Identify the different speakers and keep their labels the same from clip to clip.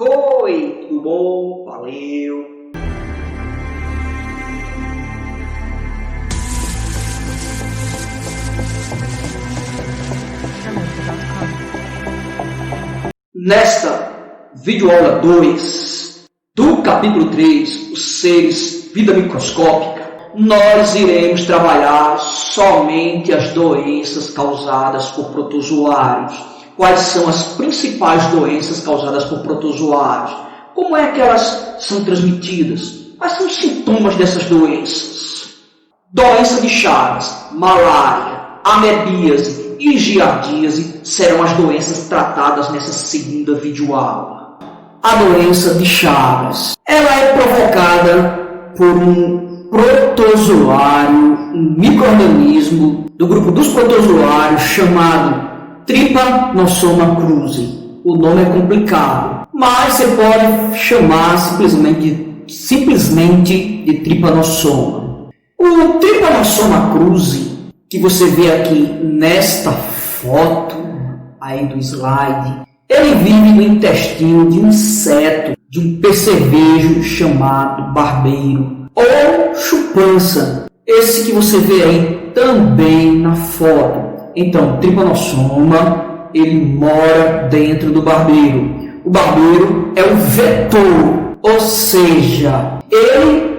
Speaker 1: Oi, tudo bom? Valeu! Nesta videoaula 2 do capítulo 3, os seres vida microscópica, nós iremos trabalhar somente as doenças causadas por protozoários. Quais são as principais doenças causadas por protozoários? Como é que elas são transmitidas? Quais são os sintomas dessas doenças? Doença de Chagas, malária, amebíase e giardíase serão as doenças tratadas nessa segunda videoaula. A doença de Chagas, ela é provocada por um protozoário, um micro-organismo do grupo dos protozoários chamado Trypanosoma cruzi. O nome é complicado, mas você pode chamar simplesmente de Trypanosoma. O Trypanosoma cruzi, que você vê aqui nesta foto aí do slide, ele vive no intestino de um inseto, de um percevejo chamado barbeiro ou chupança. Esse que você vê aí também na foto. Então, Trypanosoma, ele mora dentro do barbeiro. O barbeiro é o vetor, ou seja,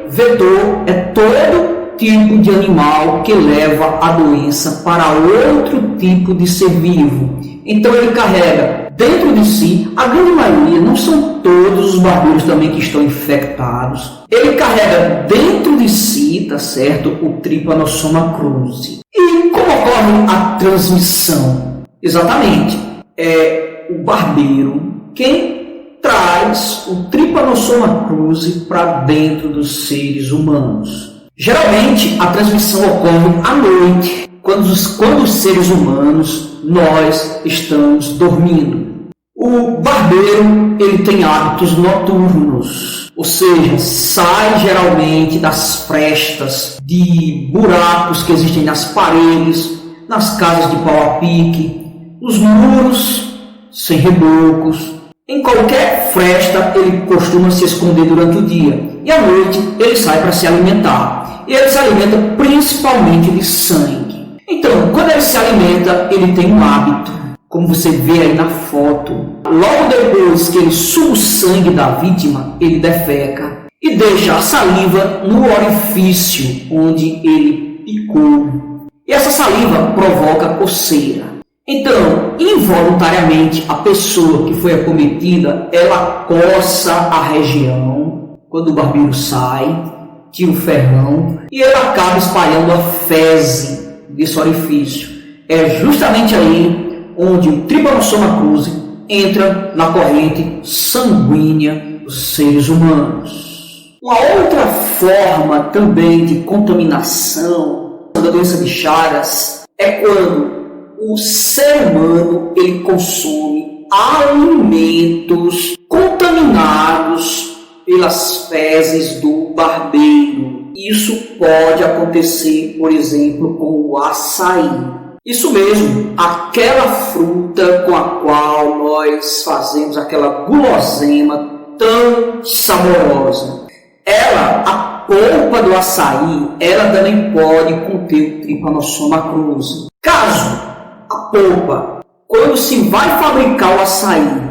Speaker 1: vetor é todo tipo de animal que leva a doença para outro tipo de ser vivo. Então ele carrega dentro de si, a grande maioria, não são todos os barbeiros também que estão infectados, ele carrega dentro de si, tá certo, o Trypanosoma cruzi. E como ocorre a transmissão? Exatamente, é o barbeiro quem traz o Trypanosoma cruzi para dentro dos seres humanos. Geralmente, a transmissão ocorre à noite, quando os seres humanos, nós estamos dormindo. O barbeiro, ele tem hábitos noturnos, ou seja, sai geralmente das frestas, de buracos que existem nas paredes, nas casas de pau a pique, nos muros sem rebocos. Em qualquer fresta, ele costuma se esconder durante o dia. E à noite, ele sai para se alimentar. E ele se alimenta principalmente de sangue. Então, quando ele se alimenta, ele tem um hábito, como você vê aí na foto. Logo depois que ele suga o sangue da vítima, ele defeca e deixa a saliva no orifício onde ele picou. E essa saliva provoca coceira. Então, involuntariamente, a pessoa que foi acometida, ela coça a região quando o barbeiro sai, tira o ferrão e ela acaba espalhando a fezes desse orifício. É justamente aí onde o Trypanosoma cruzi entra na corrente sanguínea dos seres humanos. Uma outra forma também de contaminação da doença de Chagas é quando o ser humano ele consome alimentos contaminados pelas fezes do barbeiro. Isso pode acontecer, por exemplo, com o açaí. Isso mesmo, aquela fruta com a qual nós fazemos aquela gulosema tão saborosa. A polpa do açaí, ela também pode conter o Trypanosoma cruzi. Caso a polpa, quando se vai fabricar o açaí,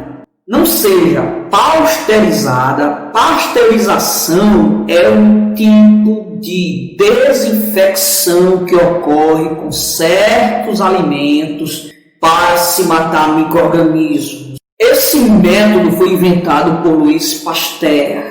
Speaker 1: não seja pasteurizada. Pasteurização é um tipo de desinfecção que ocorre com certos alimentos para se matar micro-organismos. Esse método foi inventado por Louis Pasteur,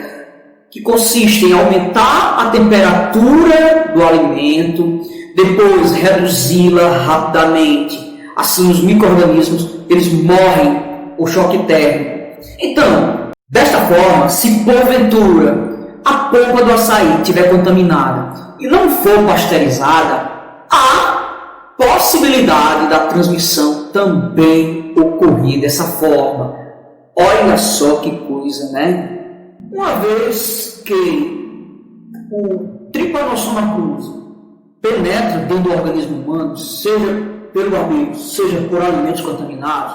Speaker 1: que consiste em aumentar a temperatura do alimento, depois reduzi-la rapidamente. Assim, os micro-organismos eles morrem por choque térmico. Então, desta forma, se porventura a polpa do açaí estiver contaminada e não for pasteurizada, há possibilidade da transmissão também ocorrer dessa forma. Olha só que coisa, né? Uma vez que o Trypanosoma cruzi penetra dentro do organismo humano, seja pelo barbeiro, seja por alimentos contaminados,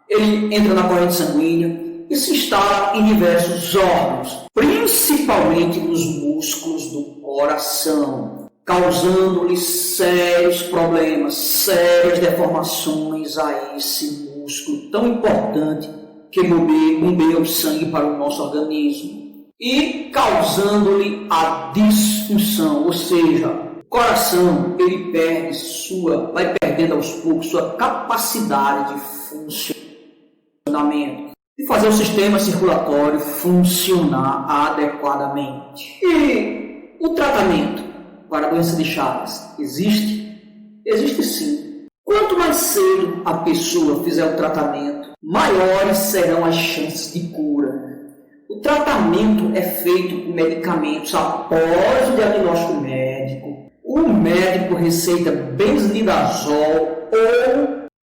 Speaker 1: ele entra na corrente sanguínea, e se instala em diversos órgãos, principalmente nos músculos do coração, causando-lhe sérios problemas, sérias deformações a esse músculo tão importante que bombeia o sangue para o nosso organismo e causando-lhe a disfunção, ou seja, o coração ele vai perdendo aos poucos sua capacidade de funcionamento, de fazer o sistema circulatório funcionar adequadamente. E o tratamento para a doença de Chagas existe? Existe sim. Quanto mais cedo a pessoa fizer o tratamento, maiores serão as chances de cura. O tratamento é feito com medicamentos após o diagnóstico médico. O médico receita benzimidazol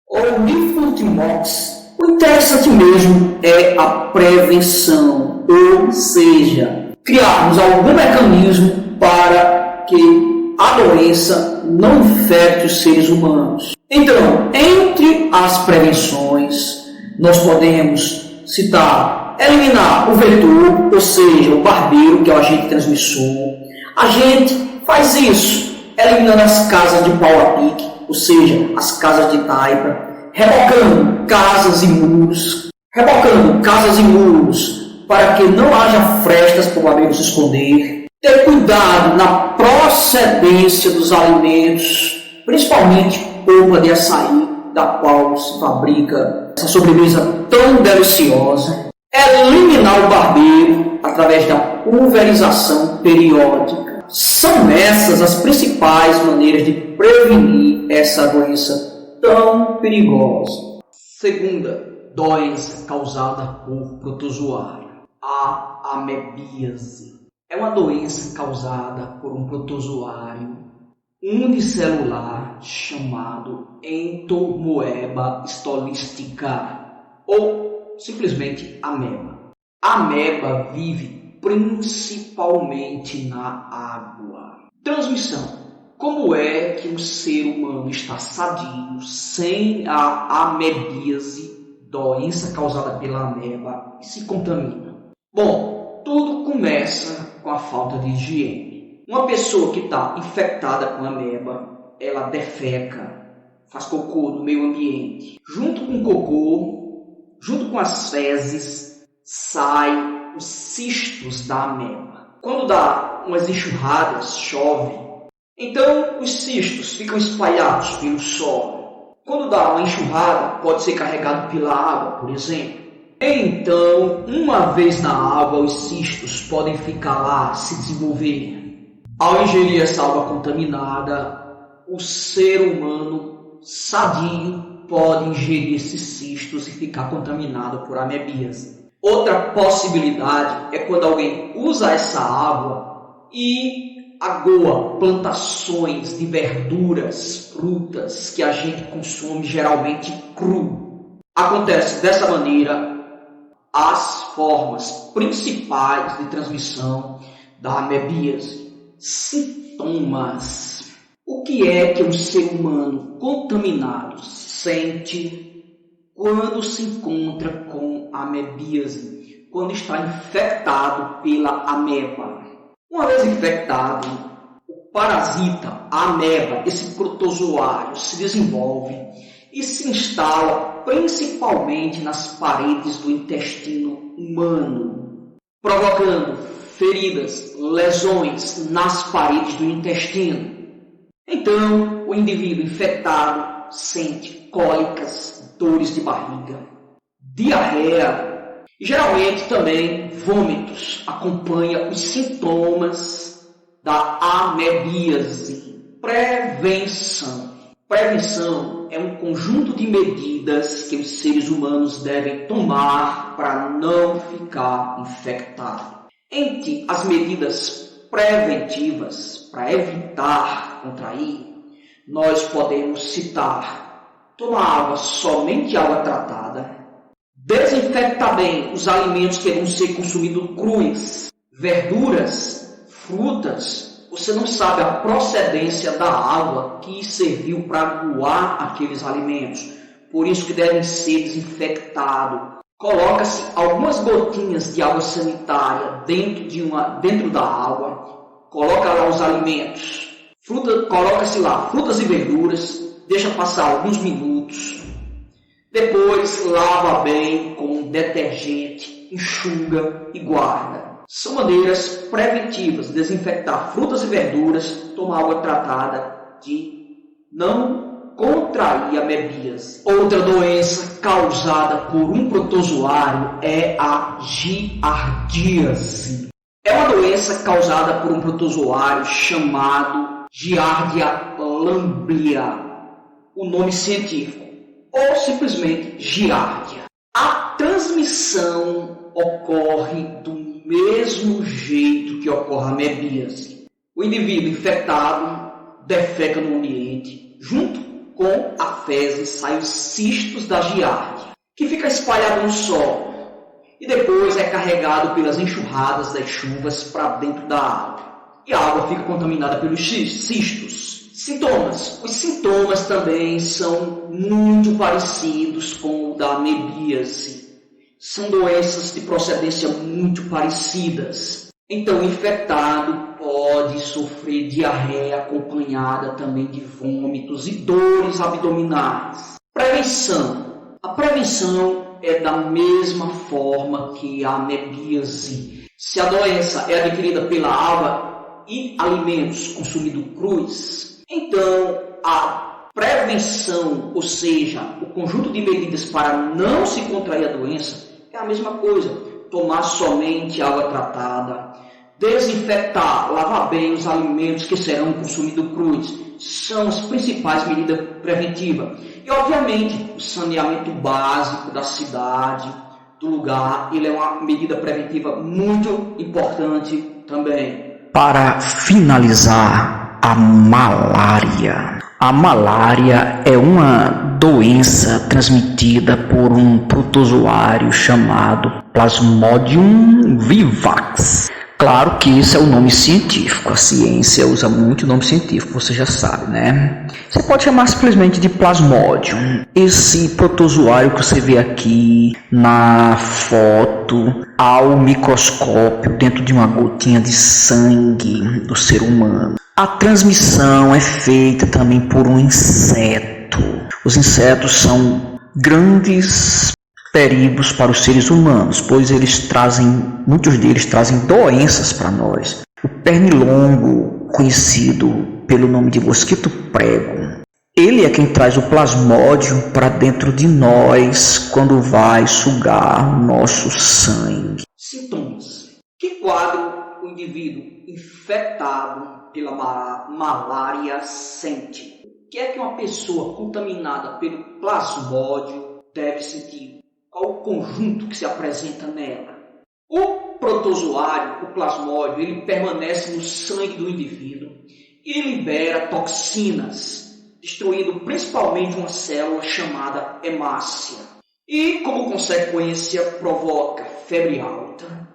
Speaker 1: ou nifurtimox. O interessante mesmo é a prevenção, ou seja, criarmos algum mecanismo para que a doença não infecte os seres humanos. Então, entre as prevenções, nós podemos citar eliminar o vetor, ou seja, o barbeiro, que é o agente transmissor. A gente faz isso eliminando as casas de pau a pique, ou seja, as casas de taipa, rebocando casas e muros para que não haja frestas para o barbeiro se esconder. Ter cuidado na procedência dos alimentos, principalmente polpa de açaí, da qual se fabrica essa sobremesa tão deliciosa. Eliminar o barbeiro através da pulverização periódica. São essas as principais maneiras de prevenir essa doença tão perigosa. Segunda doença causada por protozoário, a amebíase. É uma doença causada por um protozoário unicelular chamado Entomoeba stolística ou simplesmente ameba. A ameba vive principalmente na água. Transmissão. Como é que um ser humano está sadio sem a amebíase, doença causada pela ameba, e se contamina? Bom, tudo começa com a falta de higiene. Uma pessoa que está infectada com ameba, ela defeca, faz cocô no meio ambiente. Junto com o cocô, junto com as fezes, saem os cistos da ameba. Quando dá umas enxurradas, chove, então os cistos ficam espalhados pelo solo. Quando dá uma enxurrada, pode ser carregado pela água, por exemplo. Então, uma vez na água, os cistos podem ficar lá, se desenvolver. Ao ingerir essa água contaminada, o ser humano sadio pode ingerir esses cistos e ficar contaminado por amebíase. Outra possibilidade é quando alguém usa essa água e agoa plantações de verduras, frutas que a gente consome geralmente cru. Acontece dessa maneira as formas principais de transmissão da amebíase. Sintomas. O que é que um ser humano contaminado sente quando se encontra com amebíase, quando está infectado pela ameba? Uma vez infectado, o parasita, a ameba, esse protozoário, se desenvolve e se instala principalmente nas paredes do intestino humano, provocando feridas, lesões nas paredes do intestino. Então, o indivíduo infectado sente cólicas, dores de barriga, diarreia e geralmente também vômitos. Acompanha os sintomas da amebíase. Prevenção. Prevenção é um conjunto de medidas que os seres humanos devem tomar para não ficar infectado. Entre as medidas preventivas para evitar contrair, nós podemos citar: tomar água, somente água tratada, desinfectar bem os alimentos que vão ser consumidos crus, verduras, frutas. Você não sabe a procedência da água que serviu para aguar aqueles alimentos, por isso que devem ser desinfectados. coloca-se algumas gotinhas de água sanitária dentro da água, coloca lá os alimentos, coloca-se lá frutas e verduras, deixa passar alguns minutos, depois lava bem com detergente, enxuga e guarda. São maneiras preventivas de desinfectar frutas e verduras, tomar água tratada, de não contrair a amebíase. Outra doença causada por um protozoário é a giardíase. É uma doença causada por um protozoário chamado Giardia lamblia, o nome científico, ou simplesmente Giardia. A transmissão ocorre do mesmo jeito que ocorre a amebíase. O indivíduo infectado defeca no ambiente, junto com a fezes saem os cistos da giardia, que fica espalhado no solo e depois é carregado pelas enxurradas das chuvas para dentro da água. E a água fica contaminada pelos cistos. Sintomas. Os sintomas também são muito parecidos com o da amebíase. São doenças de procedência muito parecidas. Então, o infectado pode sofrer diarreia acompanhada também de vômitos e dores abdominais. Prevenção. A prevenção é da mesma forma que a amebíase. Se a doença é adquirida pela água e alimentos consumidos crus, então a prevenção, ou seja, o conjunto de medidas para não se contrair a doença, é a mesma coisa. Tomar somente água tratada, desinfetar, lavar bem os alimentos que serão consumidos crus, são as principais medidas preventivas. E, obviamente, o saneamento básico da cidade, do lugar, ele é uma medida preventiva muito importante também.
Speaker 2: Para finalizar, a malária. A malária é uma doença transmitida por um protozoário chamado Plasmodium vivax. Claro que esse é o nome científico, a ciência usa muito o nome científico, você já sabe, né? Você pode chamar simplesmente de Plasmodium. Esse protozoário que você vê aqui na foto, ao microscópio, dentro de uma gotinha de sangue do ser humano. A transmissão é feita também por um inseto. Os insetos são grandes perigos para os seres humanos, pois muitos deles trazem doenças para nós. O pernilongo, conhecido pelo nome de mosquito prego, ele é quem traz o plasmódio para dentro de nós quando vai sugar o nosso sangue.
Speaker 1: Sintomas. Que quadro o indivíduo infectado pela malária sente? O que é que uma pessoa contaminada pelo plasmódio deve sentir? Qual o conjunto que se apresenta nela? O protozoário, o plasmódio, ele permanece no sangue do indivíduo e libera toxinas, destruindo principalmente uma célula chamada hemácia. E, como consequência, provoca febre alta,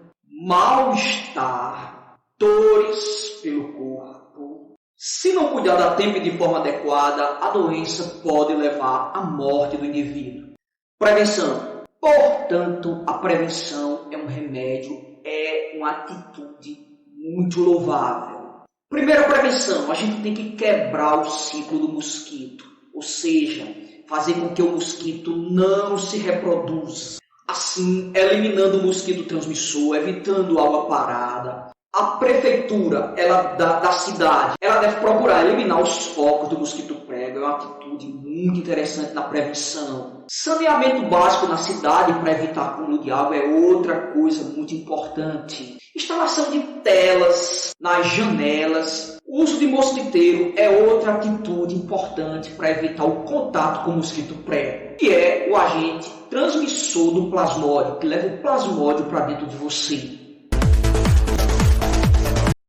Speaker 1: mal-estar, dores pelo corpo. Se não cuidar a tempo e de forma adequada, a doença pode levar à morte do indivíduo. Prevenção. Portanto, a prevenção é um remédio, é uma atitude muito louvável. Primeira prevenção, a gente tem que quebrar o ciclo do mosquito, ou seja, fazer com que o mosquito não se reproduza. Assim, eliminando o mosquito transmissor, evitando água parada. A prefeitura da cidade, ela deve procurar eliminar os focos do mosquito prego, é uma atitude muito interessante na prevenção. Saneamento básico na cidade para evitar acúmulo de água é outra coisa muito importante. Instalação de telas nas janelas, uso de mosquiteiro é outra atitude importante para evitar o contato com o mosquito prego, que é o agente transmissor do plasmódio, que leva o plasmódio para dentro de você.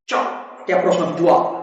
Speaker 1: Tchau, até a próxima videoaula.